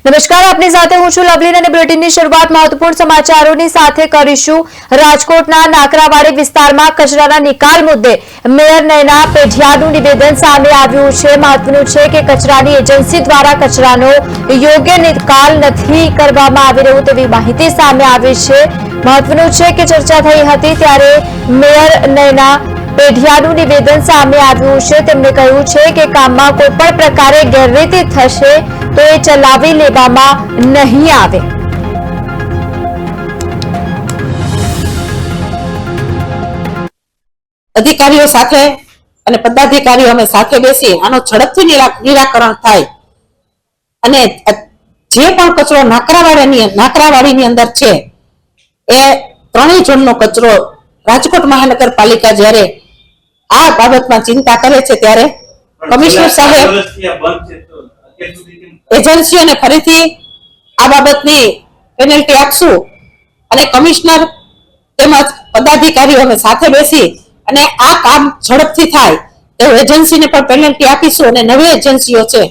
નમસ્કાર, આપની સાથે હું છું લવલીન અને બુલેટિનની શરૂઆત મહત્વપૂર્ણ સમાચારોની સાથે કરીશું। રાજકોટના નાકરાવાડી વિસ્તારમાં કચરાના નિકાલ મુદ્દે મેયર નયના પેઢિયાનું નિવેદન સામે આવ્યું છે। મહત્વનું છે કે કચરાની એજન્સી દ્વારા કચરાનો યોગ્ય નિકાલ નથી કરવામાં આવી રહ્યો તેવી માહિતી સામે આવી છે। મહત્વનું છે કે ચર્ચા થઈ હતી ત્યારે મેયર નયના પેઢિયાનું નિવેદન સામે આવ્યું છે। તેમણે કહ્યું છે કે કામમાં કોઈ પણ પ્રકારે ગેરરીતિ થશે તો એ ચલાવી લેવામાં નહીં આવે। અધિકારીઓ સાથે અને પદાધિકારીઓ અમે સાથે બેસી આનો ઝડપથી નિરાકરણ થાય અને જે પણ કચરો નાકરાવાડીની અંદર છે એ ત્રણેય ઝોનનો કચરો રાજકોટ મહાનગરપાલિકા જ્યારે આ બાબતમાં ચિંતા કરે છે ત્યારે કમિશનર સાહેબ એજન્સીઓને ફરીથી આ બાબતની પેનલ્ટી આપશું અને કમિશનર તેમજ પદાધિકારીઓ અમે સાથે બેસી અને આ કામ ઝડપથી થાય એવું એજન્સીને પણ પેનલ્ટી આપીશું અને નવી એજન્સીઓ છે